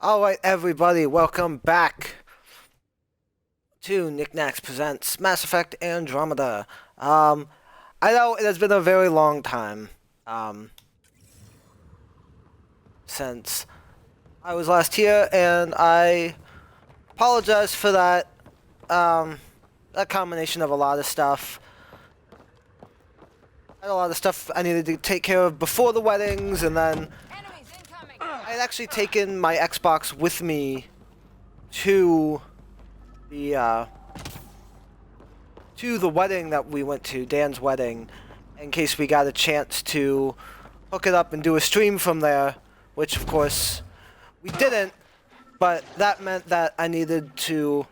Alright, everybody, welcome back to Nack Presents Mass Effect Andromeda. I know it has been a very long time, since I was last here, and I apologize for that, that combination of a lot of stuff. I had a lot of stuff I needed to take care of before the weddings, and then I had actually taken my Xbox with me to the wedding that we went to, Dan's wedding, in case we got a chance to hook it up and do a stream from there, which of course we didn't, but that meant that I needed to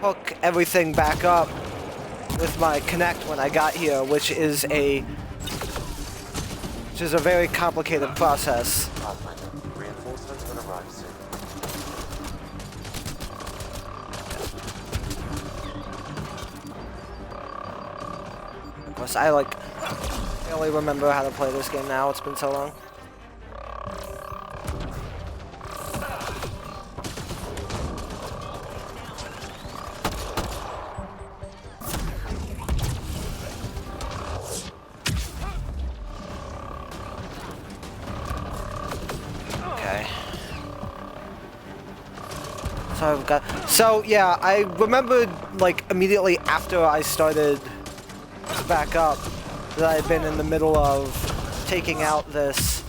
hook everything back up with my Kinect when I got here, which is a very complicated process. Reinforcements will arrive soon. Of course, I barely remember how to play this game now. It's been so long. Okay. So yeah, I remembered like immediately after I started back up that I had been in the middle of taking out this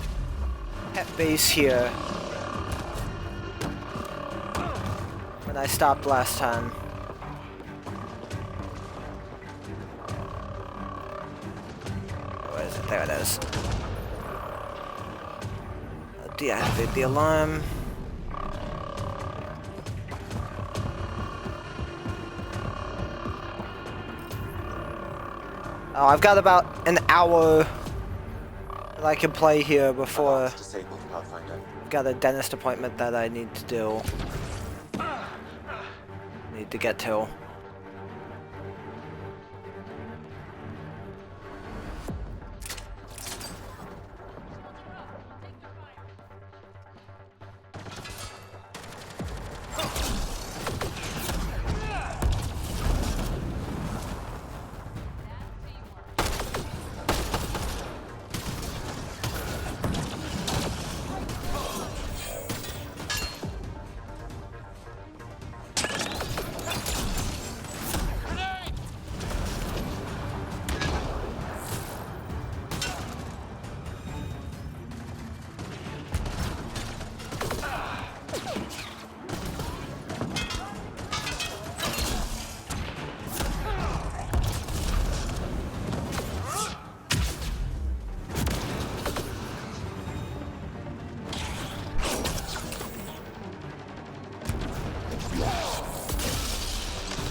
pet base here when I stopped last time. Where is it? There it is. Deactivate the alarm. Oh, I've got about an hour that I can play here before Disabled, Pathfinder. I've got a dentist appointment that I need to do. Need to get to.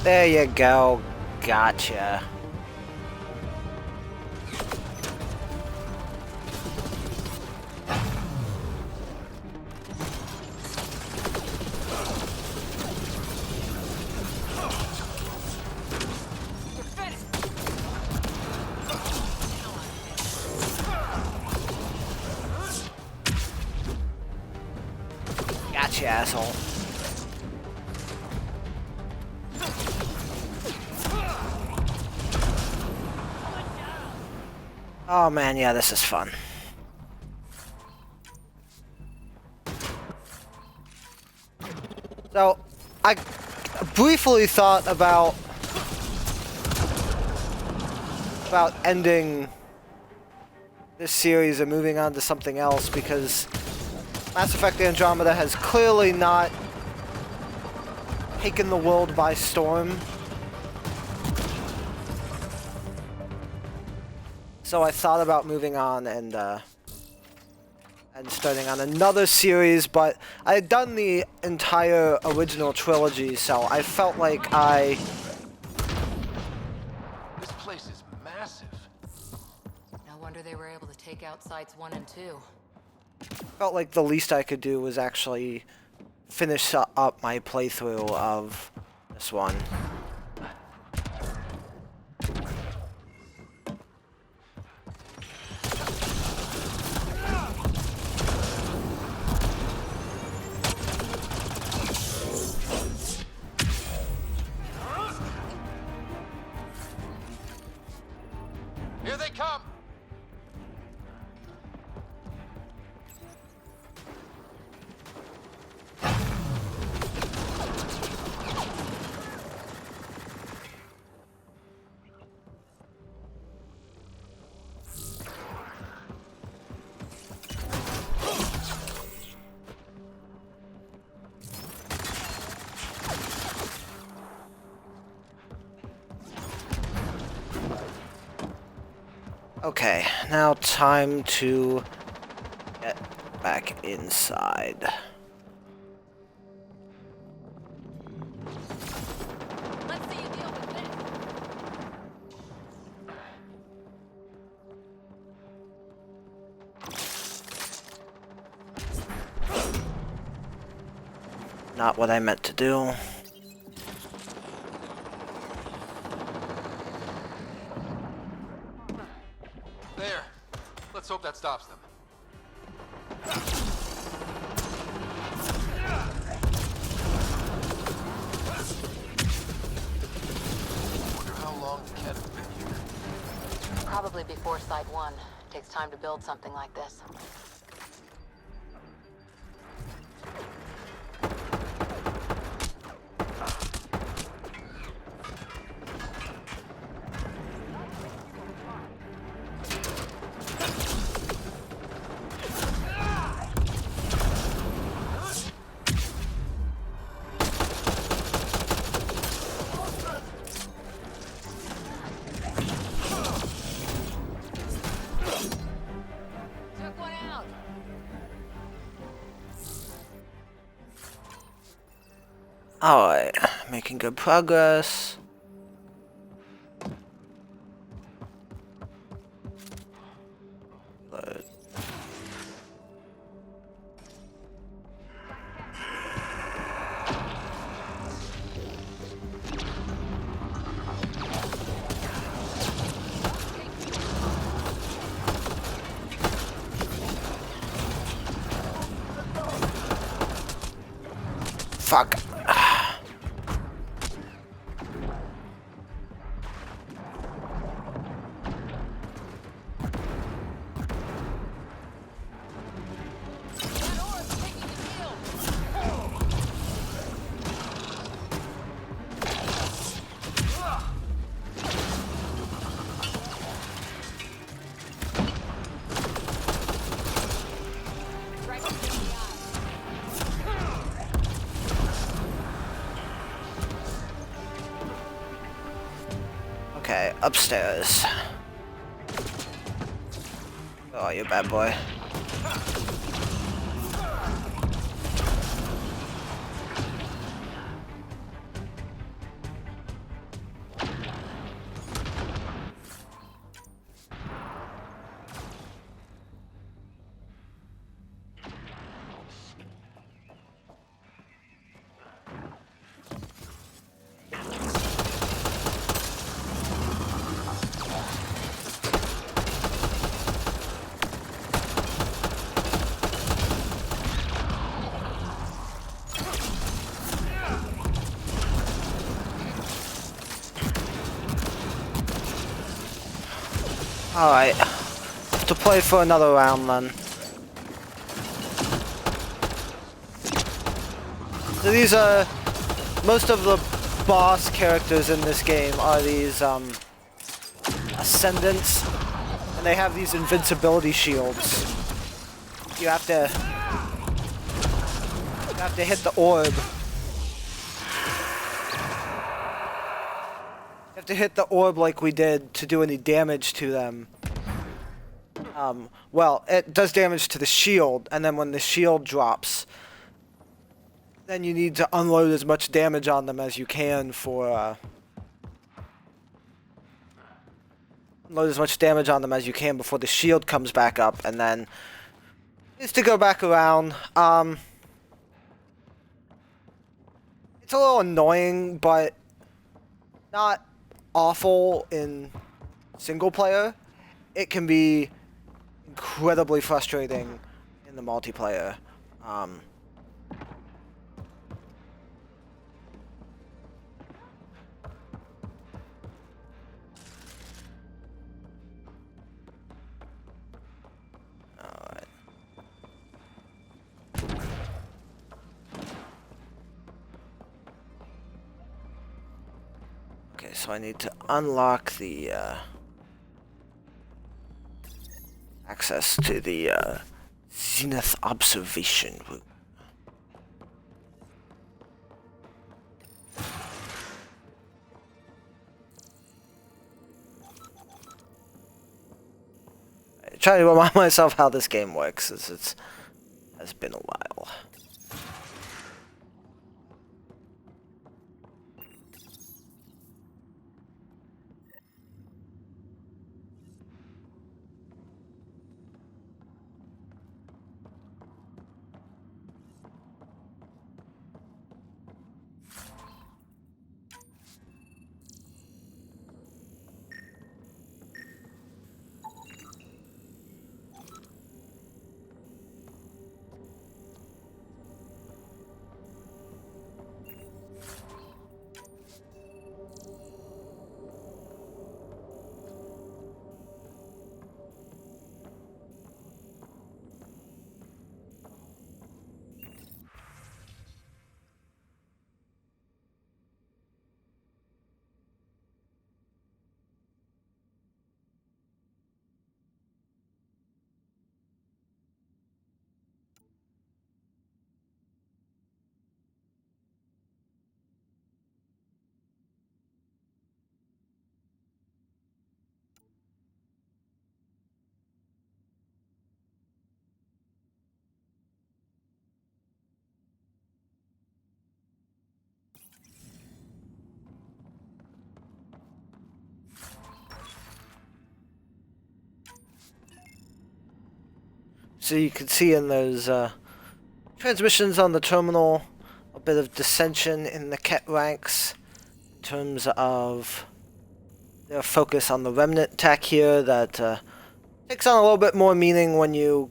There you go. Gotcha. Gotcha, asshole. Oh man, yeah, this is fun. So, I briefly thought about ending this series and moving on to something else because Mass Effect Andromeda has clearly not taken the world by storm. So I thought about moving on and starting on another series, but I had done the entire original trilogy, so I felt like This place is massive. No wonder they were able to take out sites 1 and 2. felt like the least I could do was actually finish up my playthrough of this one. come! Okay, now time to get back inside. Let's see you deal with this. Not what I meant to do. There. Let's hope that stops them. Wonder how long the cat has been here. Probably before Site 1. Takes time to build something like this. Took one out. Alright, making good progress. Load. Fuck. That orb's taking the field. Right between the eyes. Okay, upstairs. Oh, you bad boy. Alright. Have to play for another round then. So these are... Most of the boss characters in this game are these, Ascendants. And they have these invincibility shields. You have to... You have to hit the orb. You have to hit the orb like we did to do any damage to them. Well, it does damage to the shield, and then when the shield drops, then you need to unload as much damage on them as you can for, unload as much damage on them as you can before the shield comes back up, and then is to go back around. It's a little annoying, but not awful in single player. It can be incredibly frustrating in the multiplayer. Okay, so I need to unlock the access to the Zenith observation room. I try to remind myself how this game works, as it's has been a while. So you can see in those transmissions on the terminal a bit of dissension in the Ket ranks in terms of their focus on the remnant tech here that takes on a little bit more meaning when you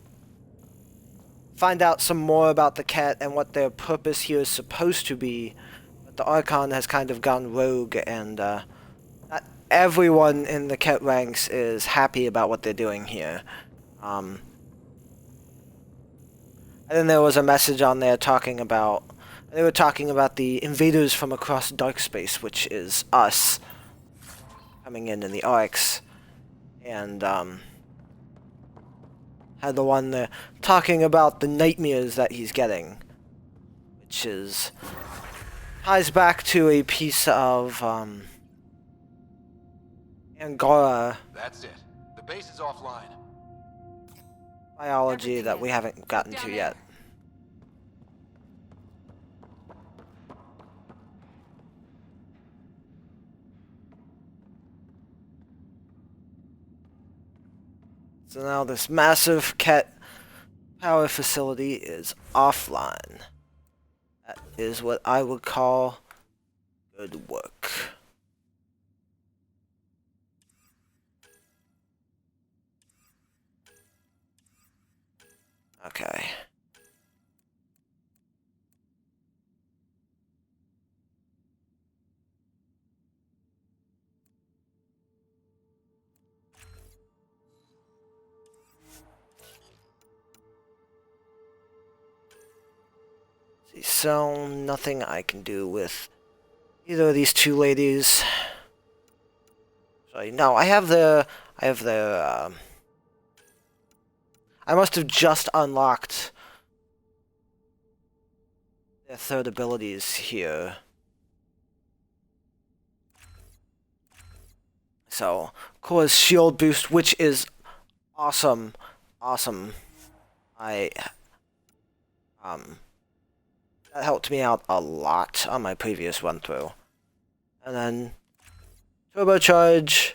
find out some more about the Ket and what their purpose here is supposed to be. But the Archon has kind of gone rogue, and not everyone in the Ket ranks is happy about what they're doing here. And then there was a message on there talking about, they were talking about the invaders from across dark space, which is us, coming in the Arcs, and had the one there talking about the nightmares that he's getting, which is, ties back to a piece of Angora That's it. The base is offline. biology Everything that we is. haven't gotten Down to there. yet. So now this massive Ket power facility is offline. That is what I would call good work. Okay. See, so nothing I can do with either of these two ladies. Sorry, no, I have the, I must have just unlocked their third abilities here. So, Core's shield boost, which is awesome, awesome. That helped me out a lot on my previous run through. And then turbocharge,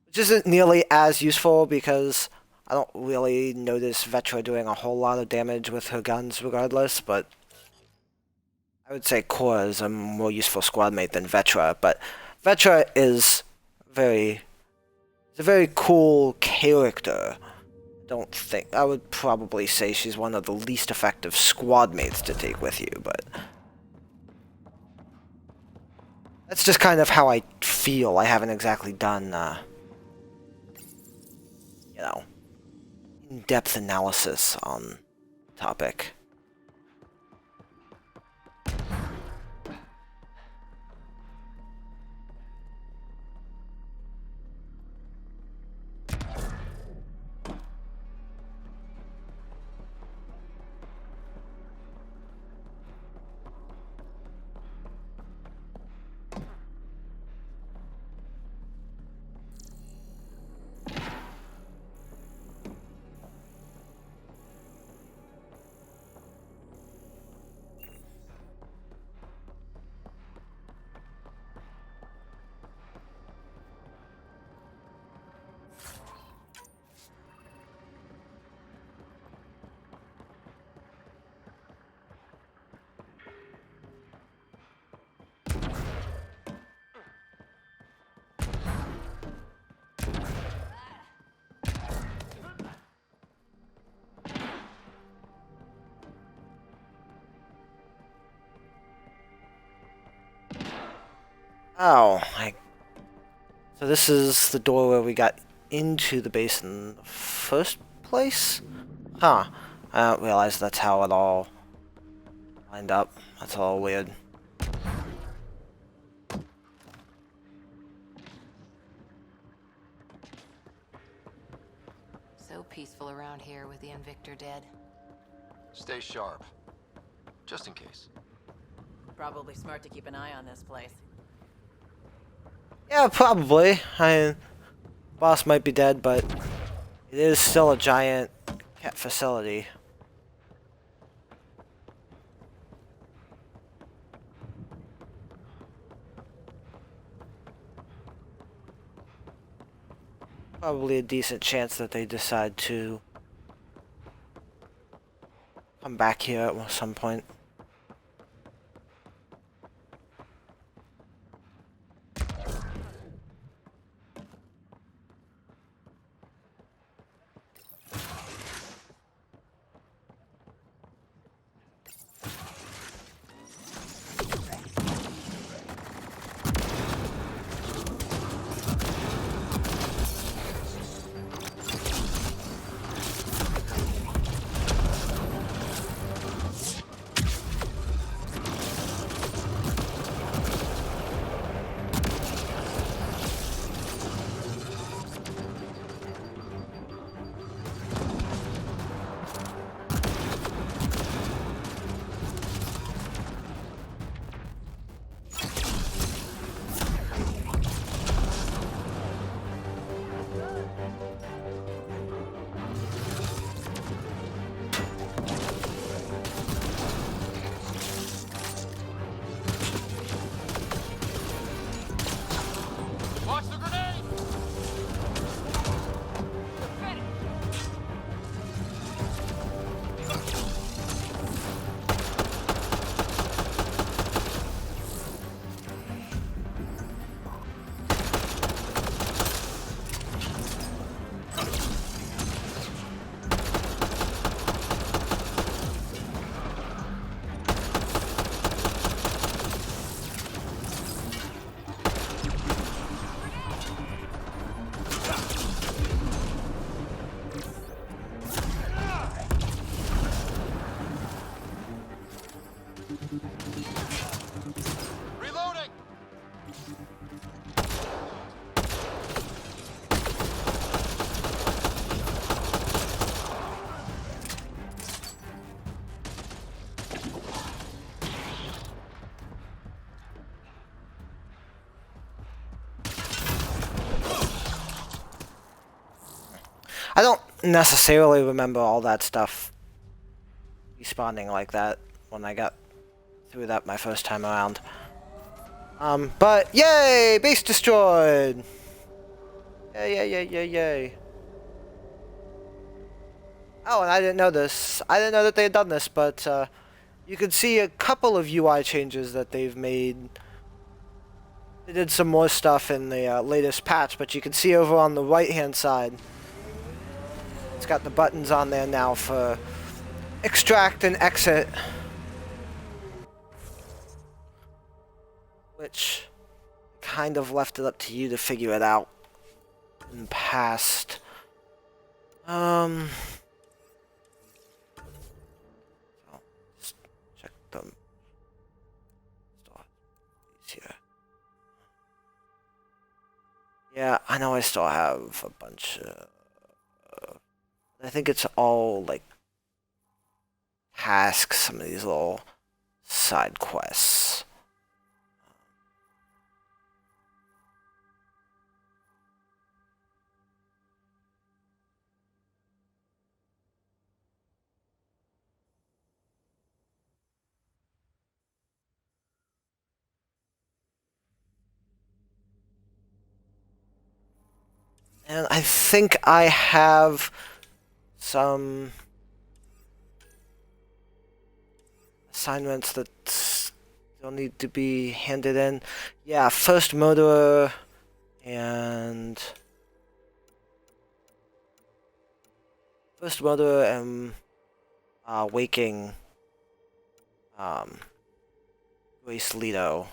which isn't nearly as useful because I don't really notice Vetra doing a whole lot of damage with her guns regardless, but I would say Core is a more useful squad mate than Vetra, but Vetra is a very cool character. Don't think, I would probably say she's one of the least effective squad mates to take with you, but that's just kind of how I feel. I haven't exactly done, you know, in-depth analysis on the topic. Oh, so this is the door where we got into the base in the first place? Huh. I don't realize that's how it all lined up. That's all weird. So peaceful around here with the Invictor dead. Stay sharp. Just in case. Probably smart to keep an eye on this place. Yeah, probably. Boss might be dead, but it is still a giant cat facility. Probably a decent chance that they decide to come back here at some point. Watch the grenade! Reloading! I don't necessarily remember all that stuff respawning like that when I got through that my first time around. But yay! Base destroyed! Yay, yay, yay, yay, yay. Oh, and I didn't know this. I didn't know that they had done this, but you can see a couple of UI changes that they've made. They did some more stuff in the latest patch, but you can see over on the right-hand side, it's got the buttons on there now for extract and exit, which kind of left it up to you to figure it out in the past. So let's check them. Here. Yeah, I know I still have a bunch of... I think it's all, like, tasks, some of these little side quests. And I think I have some assignments that still need to be handed in. Yeah, first murderer and waking Grace Leto.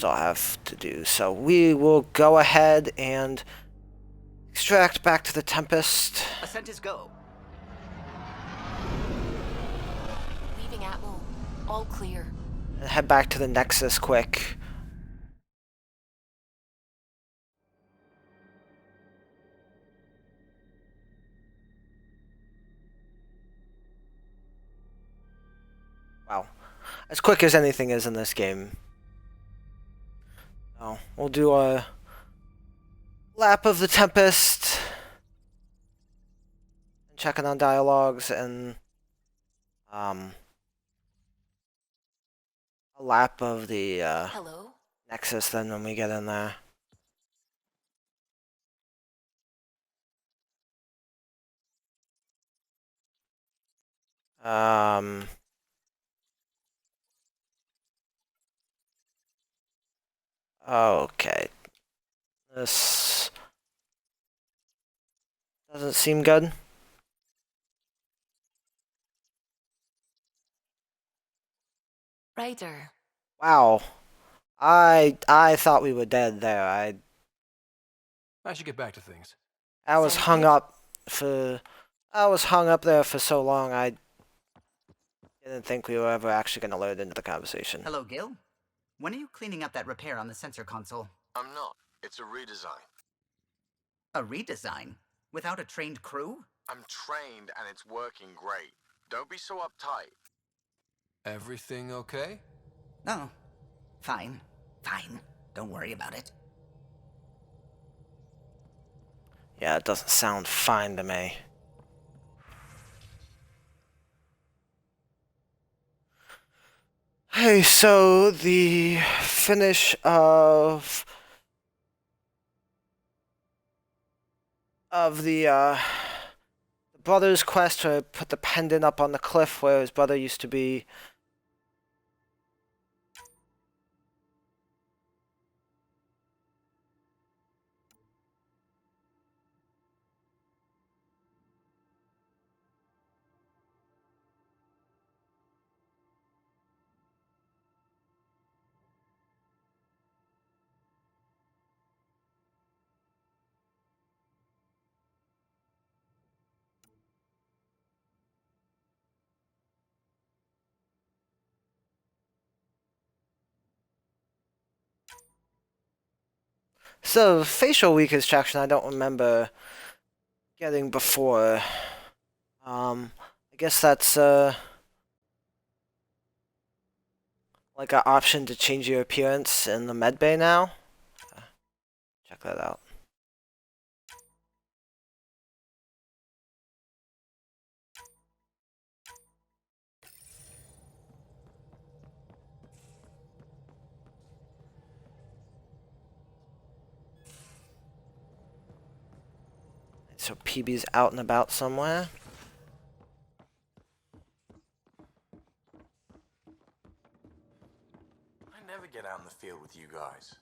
still have to do. So we will go ahead and extract back to the Tempest. Ascent is go. Leaving Atmo. All clear. And head back to the Nexus quick. Wow. As quick as anything is in this game. So we'll do a lap of the Tempest. And checking on dialogues and a lap of the Hello? Nexus then when we get in there. Okay. This doesn't seem good. Ryder. Wow. I thought we were dead there. I should get back to things. I was Same hung here. up there for so long. I didn't think we were ever actually going to load into the conversation. Hello, Gil. When are you cleaning up that repair on the sensor console? I'm not. It's a redesign. A redesign? Without a trained crew? I'm trained and it's working great. Don't be so uptight. Everything okay? Oh, fine. Fine. Don't worry about it. Yeah, it doesn't sound fine to me. Hey, so the finish of the brother's quest to put the pendant up on the cliff where his brother used to be. So, facial weak extraction I don't remember getting before. I guess that's like an option to change your appearance in the med bay now. Check that out. So PB's out and about somewhere. I never get out in the field with you guys.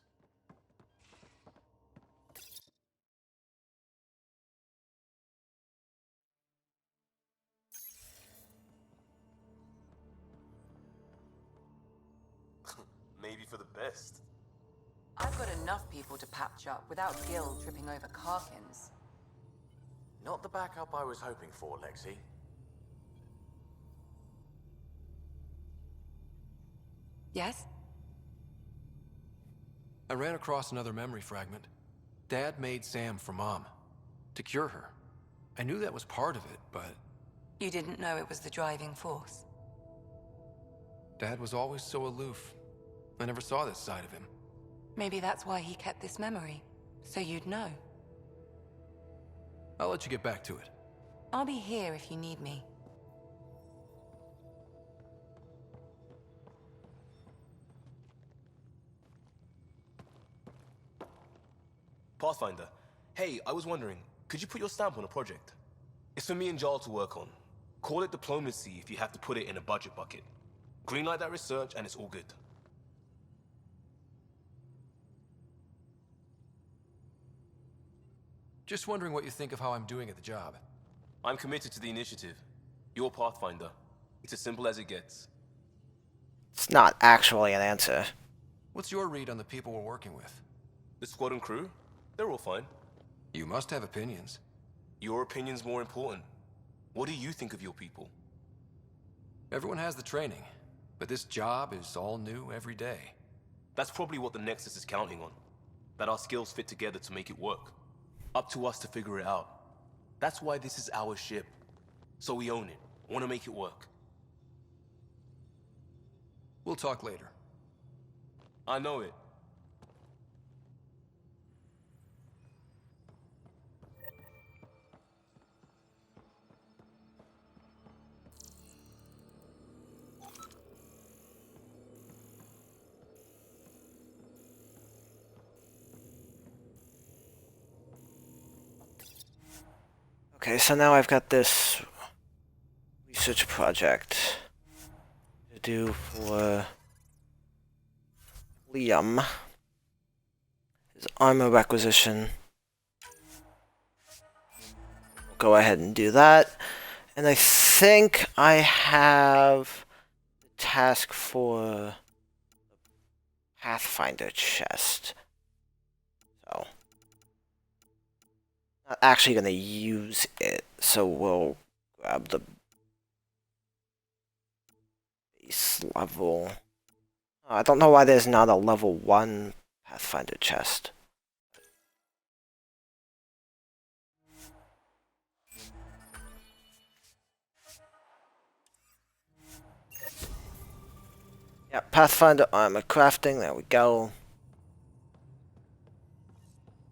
Maybe for the best. I've got enough people to patch up without Gil tripping over Karkins. Not the backup I was hoping for, Lexi. Yes? I ran across another memory fragment. Dad made Sam for Mom, to cure her. I knew that was part of it, but You didn't know it was the driving force. Dad was always so aloof. I never saw this side of him. Maybe that's why he kept this memory, so you'd know. I'll let you get back to it. I'll be here if you need me. Pathfinder, hey, I was wondering, could you put your stamp on a project? It's for me and Jarl to work on. Call it diplomacy if you have to put it in a budget bucket. Greenlight that research and it's all good. Just wondering what you think of how I'm doing at the job. I'm committed to the initiative. You're Pathfinder. It's as simple as it gets. It's not actually an answer. What's your read on the people we're working with? The squad and crew? They're all fine. You must have opinions. Your opinion's more important. What do you think of your people? Everyone has the training, but this job is all new every day. That's probably what the Nexus is counting on. That our skills fit together to make it work. Up to us to figure it out. That's why this is our ship. So we own it. Want to make it work. We'll talk later. I know it. Okay, so now I've got this research project to do for Liam. His armor requisition. We'll go ahead and do that. And I think I have the task for Pathfinder chest. So not actually gonna use it, so we'll grab the base level. Oh, I don't know why there's not a level 1 Pathfinder chest. Yeah, Pathfinder armor crafting, there we go.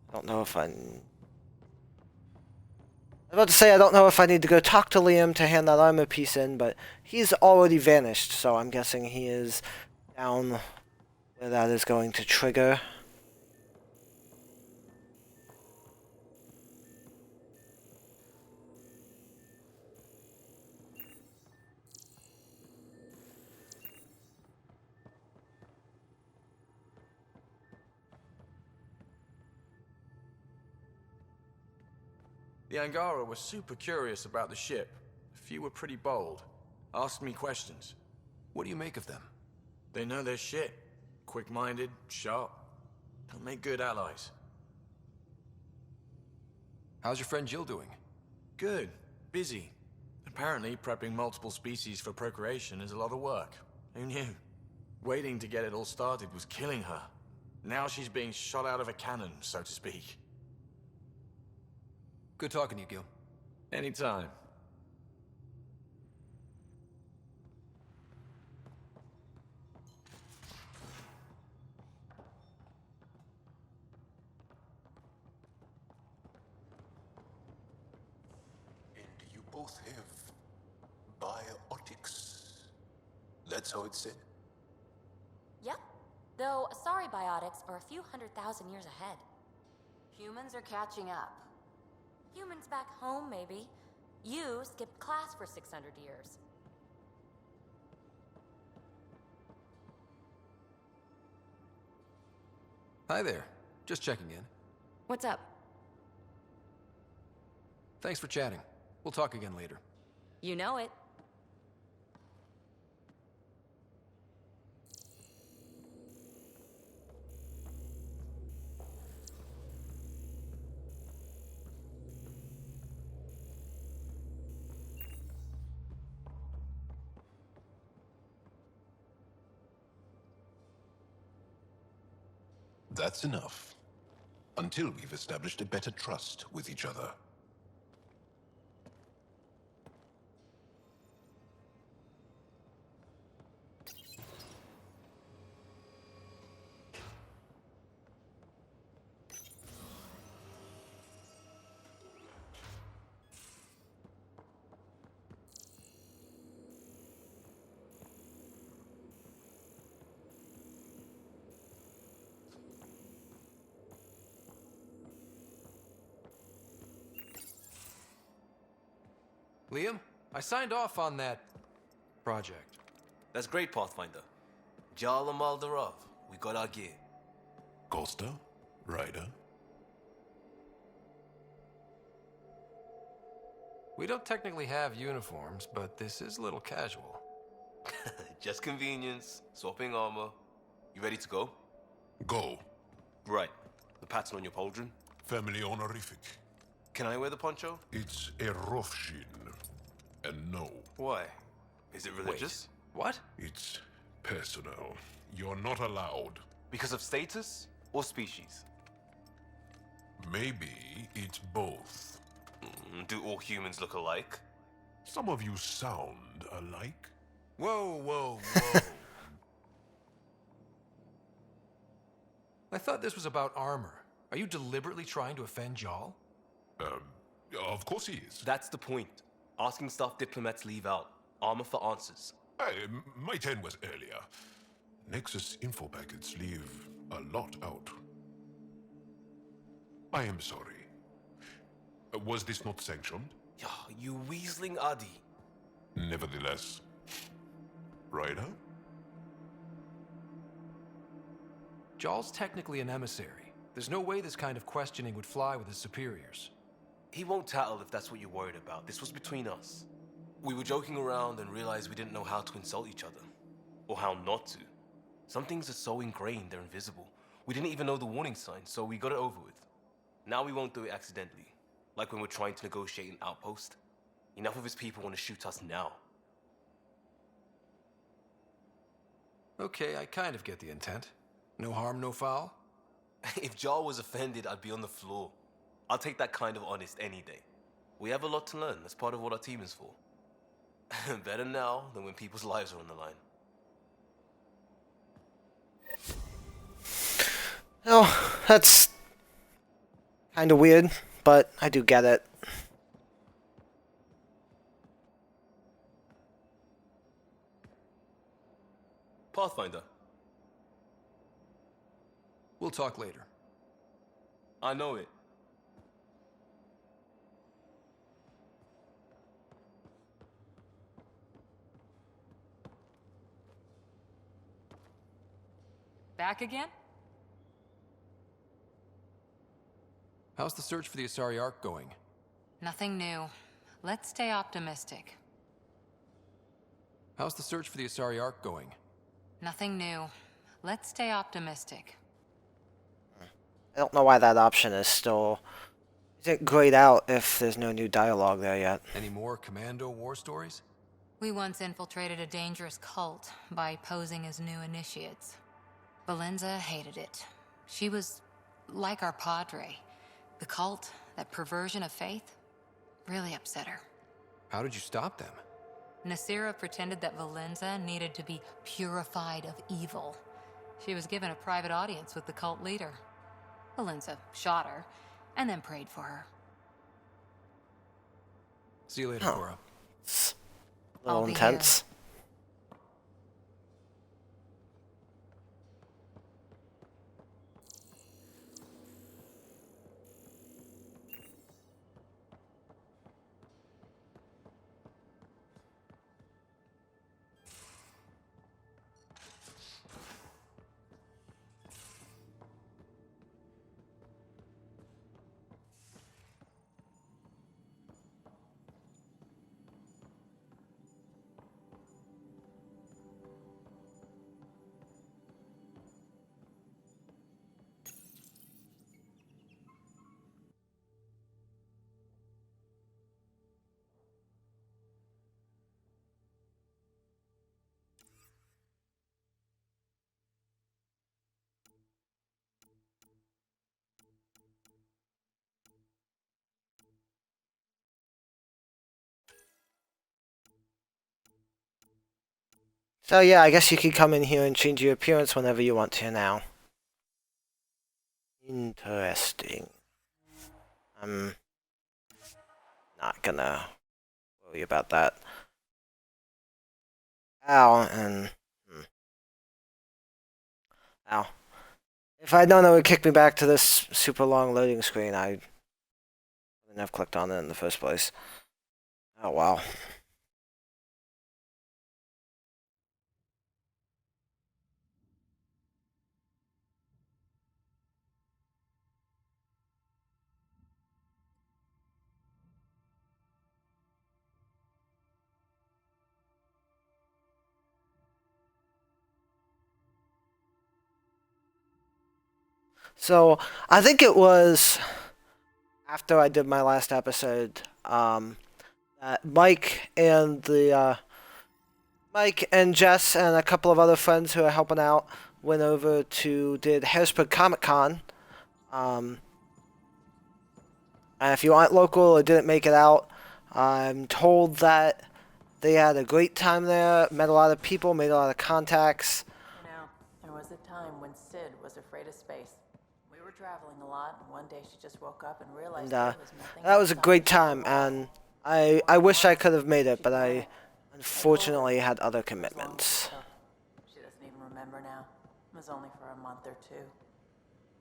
I don't know if I was about to say I don't know if I need to go talk to Liam to hand that armor piece in, but he's already vanished, so I'm guessing he is down where that is going to trigger. The Angara were super curious about the ship. A few were pretty bold. Asked me questions. What do you make of them? They know their shit. Quick-minded, sharp. They'll make good allies. How's your friend Jill doing? Good. Busy. Apparently, prepping multiple species for procreation is a lot of work. Who knew? Waiting to get it all started was killing her. Now she's being shot out of a cannon, so to speak. Good talking to you, Gil. Anytime. And you both have biotics. That's how it's said. Yep. Though sorry biotics are a few 100,000 years ahead. Humans are catching up. Humans back home, maybe. You skipped class for 600 years. Hi there. Just checking in. What's up? Thanks for chatting. We'll talk again later. You know it. That's enough. Until we've established a better trust with each other. Liam, I signed off on that project. That's great, Pathfinder. Jal and Maldarov, we got our gear. Costa? Ryder? We don't technically have uniforms, but this is a little casual. Just convenience, swapping armor. You ready to go? Go. Right. The pattern on your pauldron? Family honorific. Can I wear the poncho? It's a Rofshin. And no, Why? Is it religious? What? it's personal. You're not allowed. Because of status or species? Maybe it's both. Do all humans look alike? Some of you sound alike. Whoa, whoa, whoa. I thought this was about armor. Are you deliberately trying to offend Jal? Of course he is. That's the point. Asking stuff diplomats leave out. Armor for answers. My turn was earlier. Nexus info packets leave a lot out. I am sorry. Was this not sanctioned? Yeah, you weaseling Adi. Nevertheless. Ryder? Jal's technically an emissary. There's no way this kind of questioning would fly with his superiors. He won't tattle if that's what you're worried about. This was between us. We were joking around and realized we didn't know how to insult each other. Or how not to. Some things are so ingrained they're invisible. We didn't even know the warning sign, so we got it over with. Now we won't do it accidentally. Like when we're trying to negotiate an outpost. Enough of his people want to shoot us now. Okay, I kind of get the intent. No harm, no foul? If Jar was offended, I'd be on the floor. I'll take that kind of honest any day. We have a lot to learn. That's part of what our team is for. Better now than when people's lives are on the line. Oh, that's kind of weird, but I do get it. Pathfinder. We'll talk later. I know it. Back again? How's the search for the Asari Ark going? Nothing new. Let's stay optimistic. How's the search for the Asari Ark going? Nothing new. Let's stay optimistic. I don't know why that option is still... isn't grayed out if there's no new dialogue there yet. Any more Commando war stories? We once infiltrated a dangerous cult by posing as new initiates. Valenza hated it. She was like our padre. The cult, that perversion of faith, really upset her. How did you stop them? Nasira pretended that Valenza needed to be purified of evil. She was given a private audience with the cult leader. Valenza shot her, and then prayed for her. See you later, Oh. Cora. It's a little I'll be intense. So yeah, I guess you can come in here and change your appearance whenever you want to now. Interesting. I'm not gonna worry about that. Ow, and... Ow. If I'd known it would kick me back to this super long loading screen, I wouldn't have clicked on it in the first place. Oh wow. So I think it was after I did my last episode, that Mike and Jess and a couple of other friends who are helping out went over to did Harrisburg Comic Con. And if you aren't local or didn't make it out, I'm told that they had a great time there, met a lot of people, made a lot of contacts. You know, there was a time when Sid was afraid of space. We were traveling a lot, and one day she just woke up and realized And there was nothing that was a outside great the time, world. and I wish I could have made it, but I unfortunately had other commitments. She doesn't even remember now. It was only for a month or two.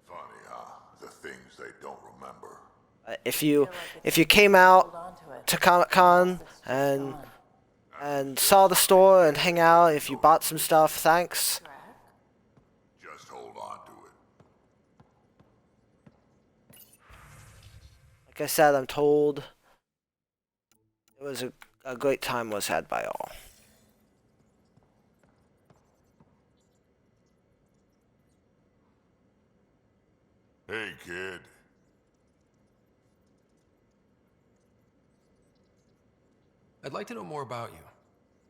Funny, huh? The things they don't remember. If you came out to Comic Con and saw the store and hang out, if you bought some stuff, thanks. Just hold on to it. Like I said, I'm told it was a great time was had by all. Hey, kid. I'd like to know more about you.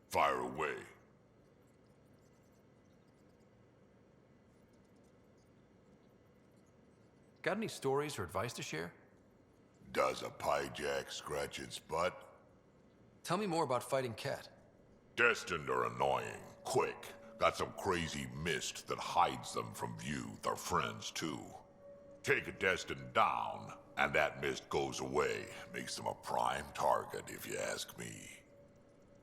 Fire away. Got any stories or advice to share? Does a pie jack scratch its butt? Tell me more about fighting Cat. Destined are annoying. Quick. Got some crazy mist that hides them from view. They're friends, too. Take a Destined down, and that mist goes away. Makes them a prime target, if you ask me.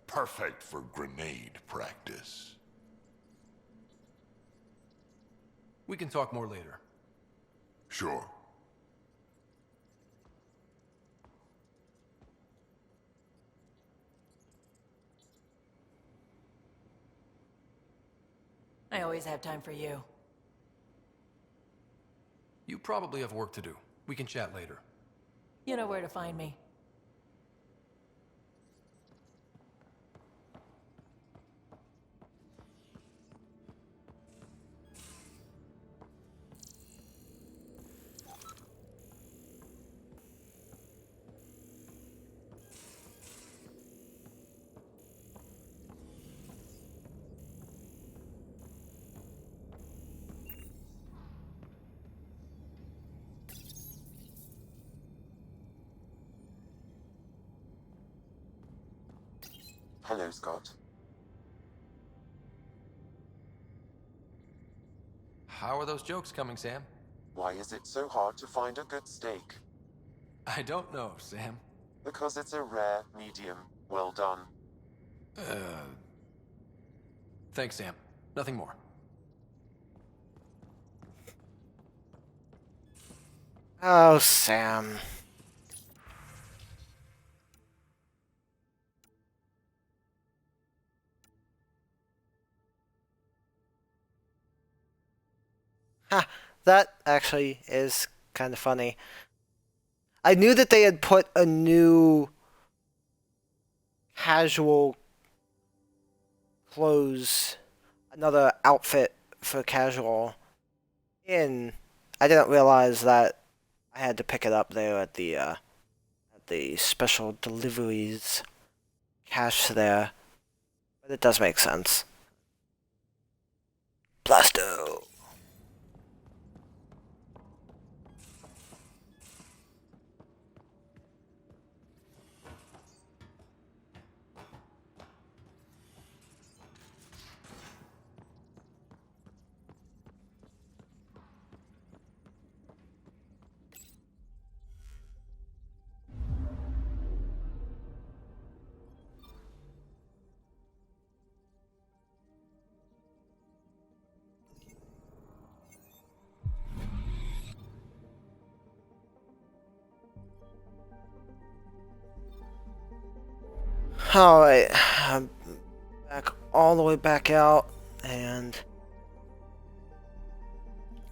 Perfect for grenade practice. We can talk more later. Sure. I always have time for you. You probably have work to do. We can chat later. You know where to find me. Hello, Scott. How are those jokes coming, Sam? Why is it so hard to find a good steak? I don't know, Sam. Because it's a rare, medium, well done. Thanks, Sam. Nothing more. Oh, Sam. Ha, that actually is kind of funny. I knew that they had put a new casual clothes, another outfit for casual in. I didn't realize that I had to pick it up there at the special deliveries cache there. But it does make sense. Blasto! Alright, I'm back all the way back out and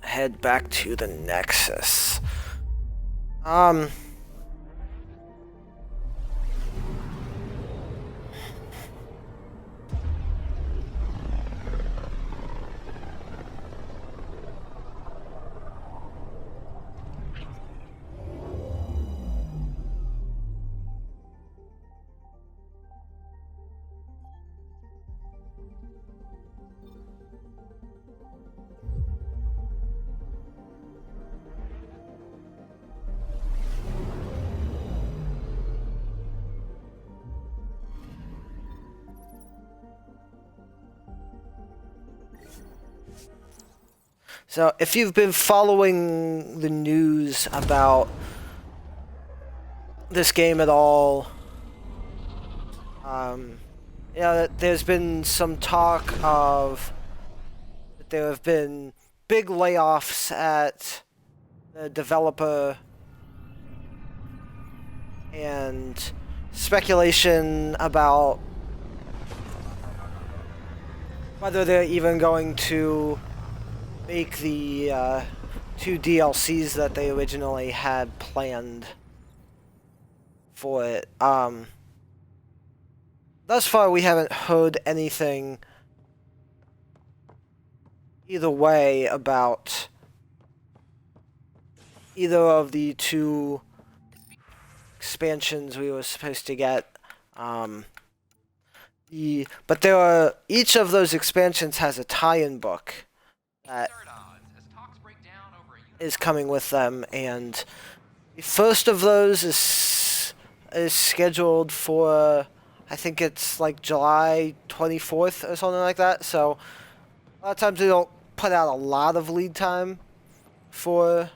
head back to the Nexus. So, if you've been following the news about this game at all, there's been some talk of that there have been big layoffs at the developer and speculation about whether they're even going to make the 2 DLCs that they originally had planned for it. Thus far, we haven't heard anything either way about either of the 2 expansions we were supposed to get. But there are, each of those expansions has a tie-in book that is coming with them, and the first of those is scheduled for, I think it's like July 24th or something like that. So a lot of times they don't put out a lot of lead time for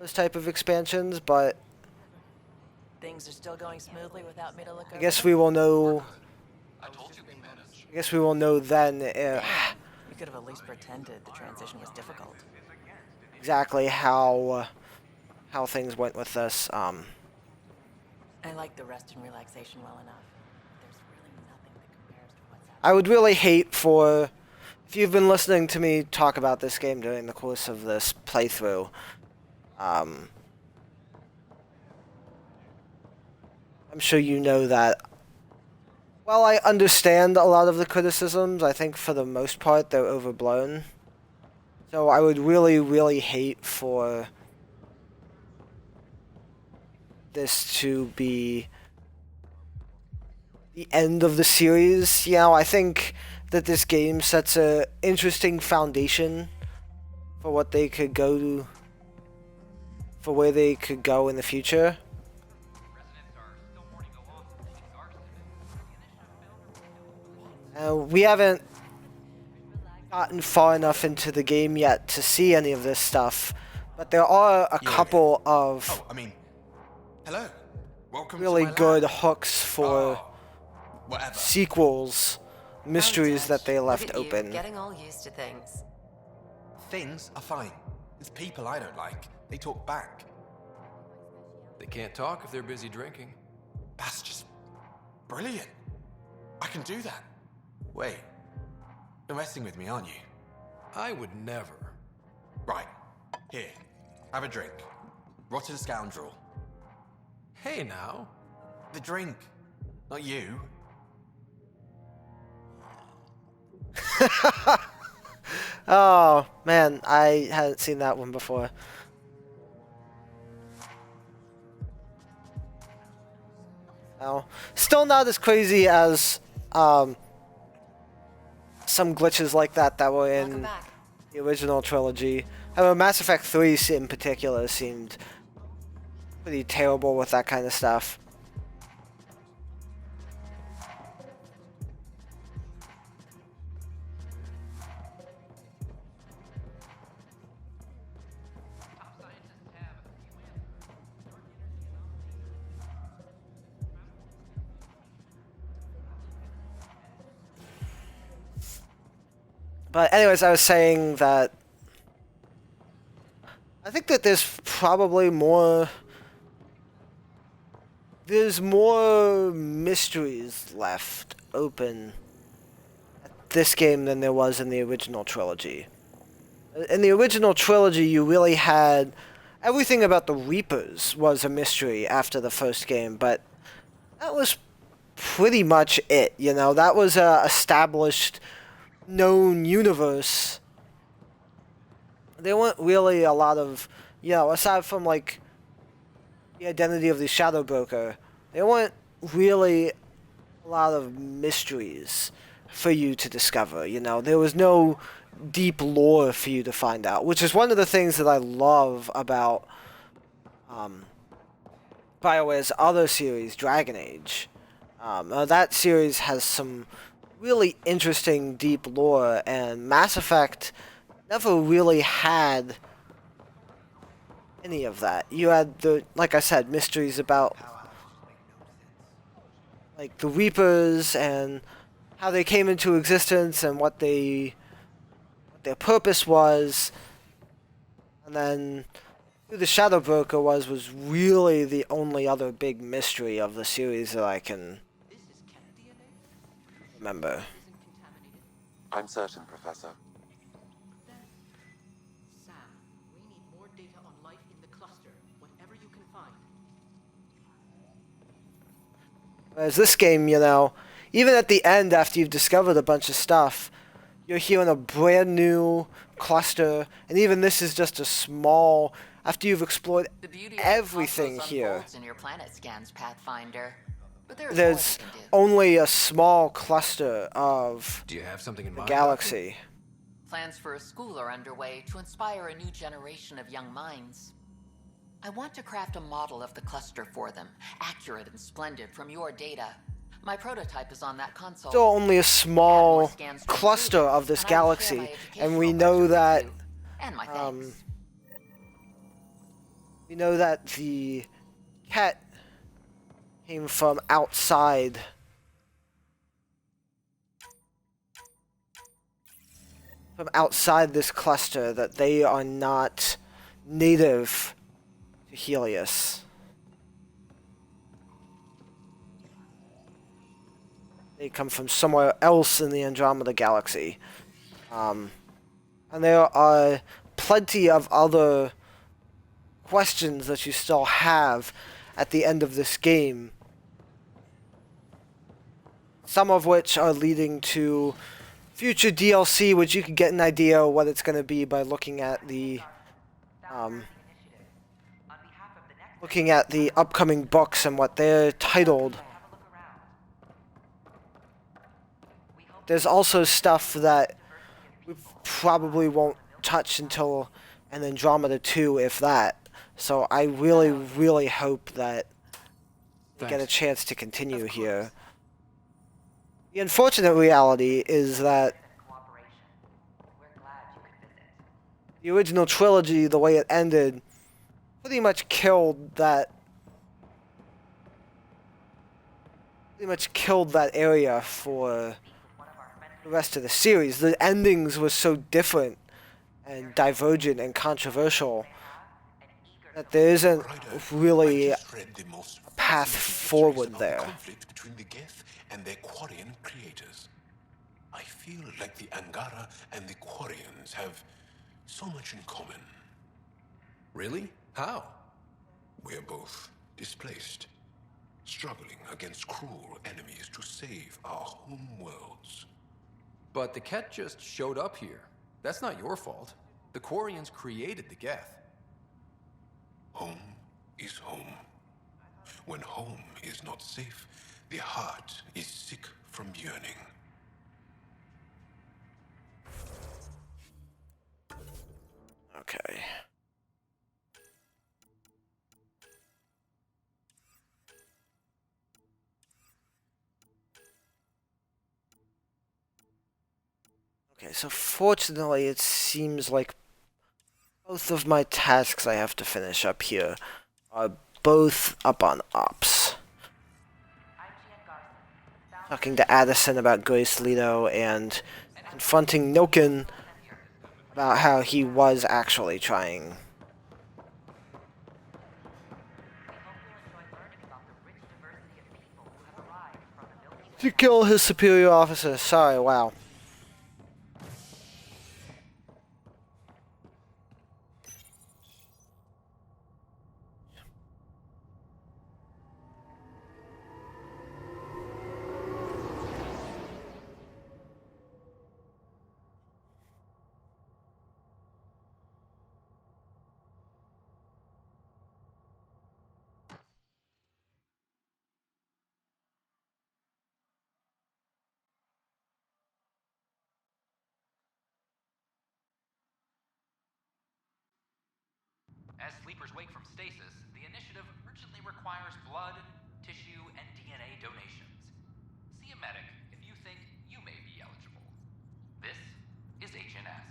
those type of expansions, but Things are still going smoothly without me to look I over guess them? we will know. I guess we will know then You could have at least pretended the transition was difficult. exactly how things went with this. I like the rest and relaxation well enough. There's really nothing that compares to what's happening. I would really hate for, if you've been listening to me talk about this game during the course of this playthrough, I'm sure you know that while I understand a lot of the criticisms, I think for the most part they're overblown. So I would really, really hate for this to be the end of the series. You know, I think that this game sets a interesting foundation for what they could go to, for where they could go in the future. We haven't gotten far enough into the game yet to see any of this stuff, but there are a couple of hello. Welcome really to my good lab. hooks for Whatever. sequels, mysteries that they left Look at you, open. getting all used to things. Things are fine. It's people I don't like. They talk back. They can't talk if they're busy drinking. That's just brilliant. I can do that. Wait. You're messing with me, aren't you? I would never. Right. Here. Have a drink. Rotten scoundrel. Hey now. The drink. Not you. Oh, man, I hadn't seen that one before. Well, still not as crazy as some glitches like that were in the original trilogy. I mean, Mass Effect 3 in particular seemed pretty terrible with that kind of stuff. But anyways, I was saying that I think that there's probably more mysteries left open at this game than there was in the original trilogy. In the original trilogy, you really had everything about the Reapers was a mystery after the first game, but that was pretty much it, you know? That was a established known universe. There weren't really a lot of, you know, aside from like the identity of the Shadow Broker, there weren't really a lot of mysteries for you to discover, you know. There was no deep lore for you to find out, which is one of the things that I love about BioWare's other series, Dragon Age. That series has some really interesting deep lore, and Mass Effect never really had any of that. You had the, like I said, mysteries about like the Reapers and how they came into existence and what their purpose was, and then who the Shadow Broker was really the only other big mystery of the series that I can remember. I'm certain, Professor. Sam, we need more data on life in the cluster, whatever you can find. Whereas this game, you know, even at the end after you've discovered a bunch of stuff, you're here in a brand new cluster, and even this is just a small, after you've explored The beauty everything of the here. unfolds in your planet scans, Pathfinder. But there's There's more they can do. only a small cluster of Do you have something in the mind, galaxy. Plans for a school are underway to inspire a new generation of young minds. I want to craft a model of the cluster for them, accurate and splendid from your data. My prototype is on that console. Still only a small cluster of this galaxy, and we know that the cat came from outside. From outside this cluster, that they are not native to Helios. They come from somewhere else in the Andromeda galaxy. And there are plenty of other questions that you still have at the end of this game. Some of which are leading to future DLC, which you can get an idea of what it's going to be by looking at the upcoming books and what they're titled. There's also stuff that we probably won't touch until an Andromeda 2, if that. So I really, really hope that we get a chance to continue here. The unfortunate reality is that the original trilogy, the way it ended, pretty much killed that area for the rest of the series. The endings were so different and divergent and controversial that there isn't really a path forward there. Conflict between the Geth and their Quarian creators. I feel like the Angara and the Quarians have so much in common. Really? How? We're both displaced, struggling against cruel enemies to save our home worlds. But the Ket just showed up here. That's not your fault. The Quarians created the Geth. Home is home. When home is not safe, the heart is sick from yearning. Okay. Okay, so fortunately it seems like both of my tasks I have to finish up here are both up on ops. Talking to Addison about Grace Leto and confronting Noken about how he was actually trying to kill his superior officer. Sorry, wow. As sleepers wake from stasis, the initiative urgently requires blood, tissue, and DNA donations. See a medic if you think you may be eligible. This is HNS.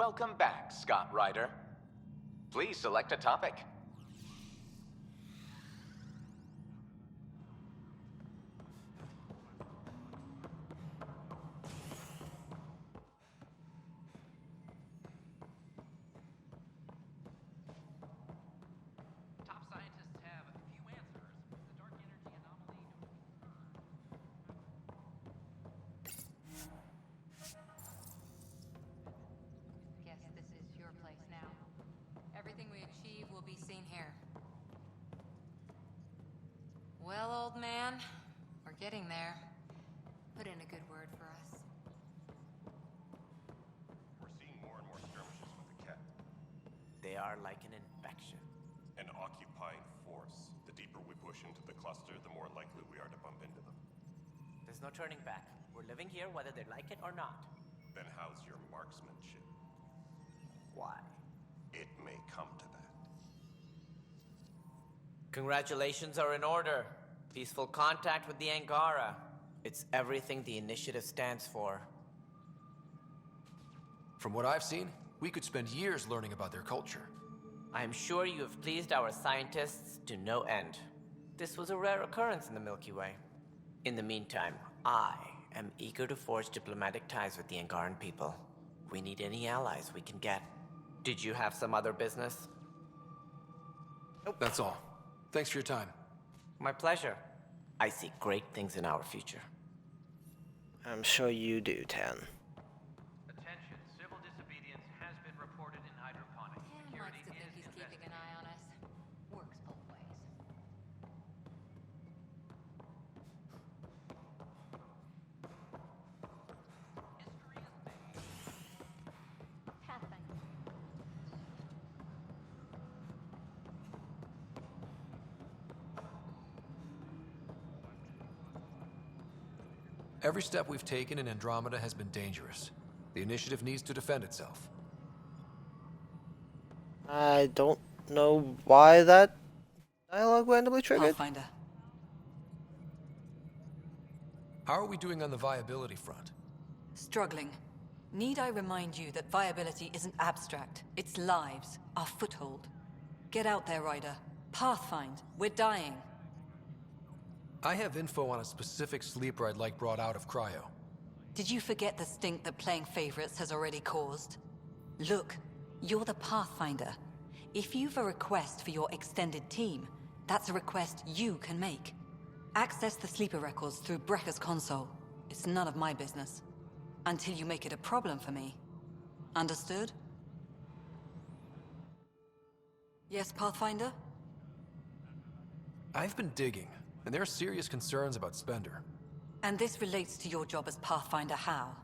Welcome back, Scott Ryder. Please select a topic. Top scientists have few answers. The dark energy anomaly. Guess this is your place now. Everything we achieve will be seen here. Well, old man, we're getting there. Put in a good word for us. We're seeing more and more skirmishes with the Ket. They are like an infection. An occupying force. The deeper we push into the cluster, the more likely we are to bump into them. There's no turning back. We're living here whether they like it or not. Then how's your marksmanship? Why? It may come to that. Congratulations are in order. Peaceful contact with the Angara. It's everything the initiative stands for. From what I've seen, we could spend years learning about their culture. I am sure you have pleased our scientists to no end. This was a rare occurrence in the Milky Way. In the meantime, I am eager to forge diplomatic ties with the Angaran people. We need any allies we can get. Did you have some other business? Nope. That's all. Thanks for your time. My pleasure. I see great things in our future. I'm sure you do, Tan. Attention, civil disobedience has been reported in hydroponics. Dan likes to think he's keeping an eye on us. Works both ways. Every step we've taken in Andromeda has been dangerous. The initiative needs to defend itself. I don't know why that dialogue randomly triggered. Pathfinder. How are we doing on the viability front? Struggling. Need I remind you that viability isn't abstract? It's lives, our foothold. Get out there, Ryder. Pathfind. We're dying. I have info on a specific sleeper I'd like brought out of cryo. Did you forget the stink that playing favorites has already caused? Look, you're the Pathfinder. If you've a request for your extended team, that's a request you can make. Access the sleeper records through Brekker's console. It's none of my business. Until you make it a problem for me. Understood? Yes, Pathfinder? I've been digging, and there are serious concerns about Spender. And this relates to your job as Pathfinder how?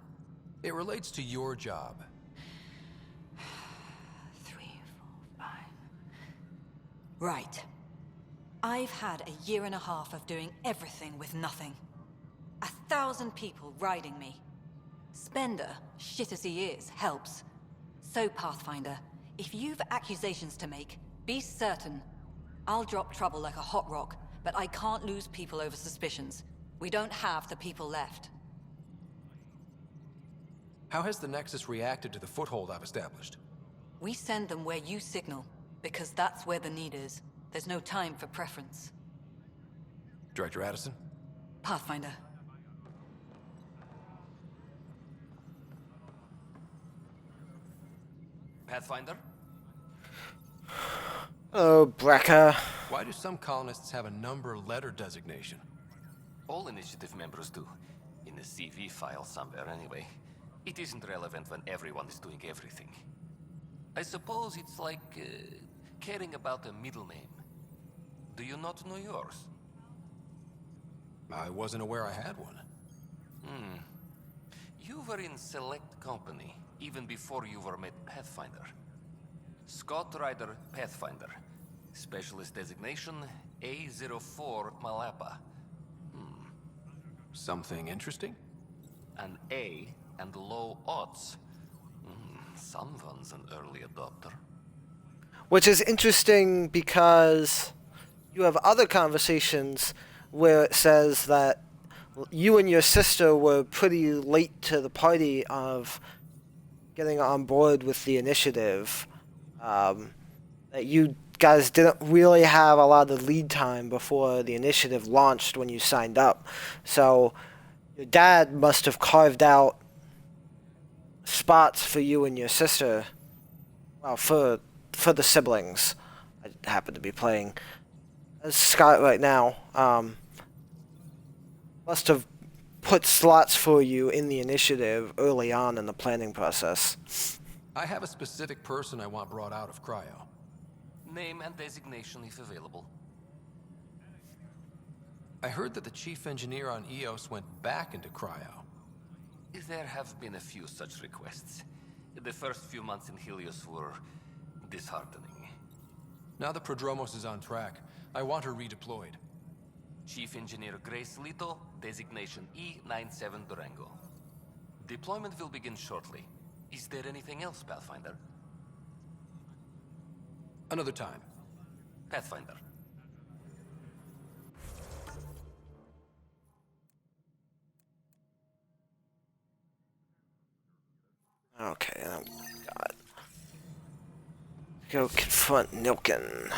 It relates to your job. 3, 4, 5... Right. I've had a year and a half of doing everything with nothing. 1,000 people riding me. Spender, shit as he is, helps. So, Pathfinder, if you've accusations to make, be certain. I'll drop trouble like a hot rock, but I can't lose people over suspicions. We don't have the people left. How has the Nexus reacted to the foothold I've established? We send them where you signal, because that's where the need is. There's no time for preference. Director Addison? Pathfinder. Pathfinder? Oh, Brecker. Why do some colonists have a number letter designation? All initiative members do. In a CV file somewhere, anyway. It isn't relevant when everyone is doing everything. I suppose it's like caring about a middle name. Do you not know yours? I wasn't aware I had one. You were in select company, even before you were made Pathfinder. Scott Ryder, Pathfinder. Specialist designation, A04 Malapa. Something interesting? An A and low odds. Someone's an early adopter. Which is interesting because you have other conversations where it says that you and your sister were pretty late to the party of getting on board with the initiative, that you guys didn't really have a lot of lead time before the initiative launched when you signed up. So your dad must have carved out spots for you and your sister. Well, for the siblings. I happen to be playing as Scott right now. Must have put slots for you in the initiative early on in the planning process. I have a specific person I want brought out of cryo. Name and designation if available. I heard that the chief engineer on EOS went back into cryo. There have been a few such requests. The first few months in Helios were disheartening. Now that Prodromos is on track, I want her redeployed. Chief Engineer Grace Lito, designation E97 Durango. Deployment will begin shortly. Is there anything else, Pathfinder? Another time. Pathfinder. Okay, oh god. Go confront Nilken.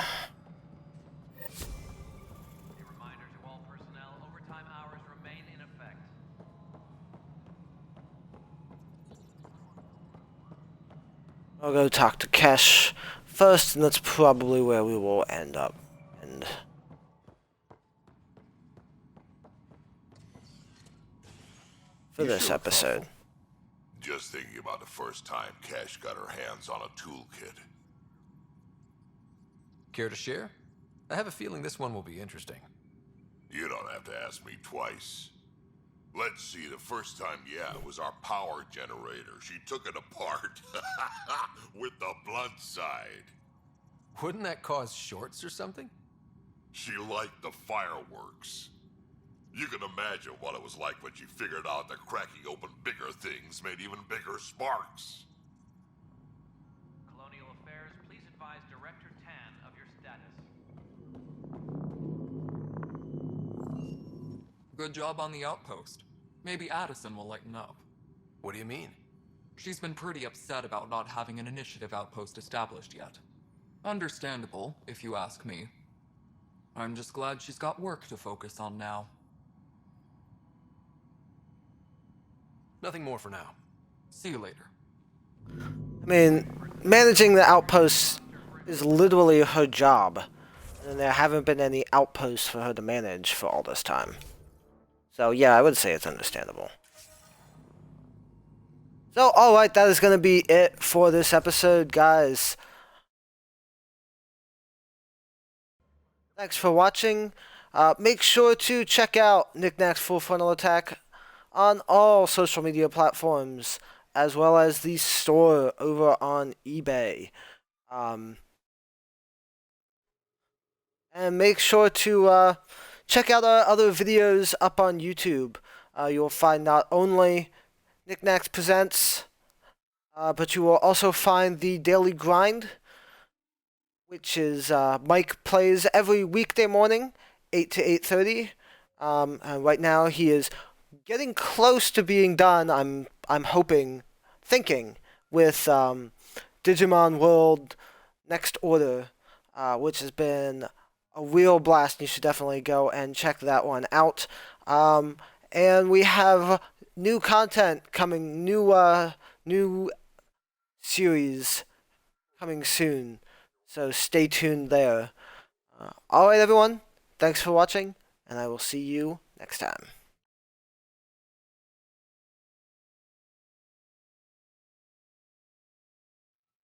I'll go talk to Kesh first, and that's probably where we will end up. And for this episode. Just thinking about the first time Cash got her hands on a toolkit. Care to share? I have a feeling this one will be interesting. You don't have to ask me twice. Let's see, the first time, yeah, it was our power generator. She took it apart with the blunt side. Wouldn't that cause shorts or something? She liked the fireworks. You can imagine what it was like when she figured out that cracking open bigger things made even bigger sparks. Colonial Affairs, please advise Director Tan of your status. Good job on the outpost. Maybe Addison will lighten up. What do you mean? She's been pretty upset about not having an initiative outpost established yet. Understandable, if you ask me. I'm just glad she's got work to focus on now. Nothing more for now. See you later. I mean, managing the outposts is literally her job. And there haven't been any outposts for her to manage for all this time. So yeah, I would say it's understandable. So, alright, that is going to be it for this episode, guys. Thanks for watching. Make sure to check out Nack's Full Frontal Attack on all social media platforms, as well as the store over on eBay. And make sure to check out our other videos up on YouTube. You'll find not only Nack Presents, but you will also find the Daily Grind, which is Mike plays every weekday morning, 8 to 8:30. And right now he is getting close to being done. I'm thinking with Digimon World Next Order, which has been a real blast. You should definitely go and check that one out. And we have new content coming, new series coming soon. So stay tuned there. Alright everyone, thanks for watching, and I will see you next time.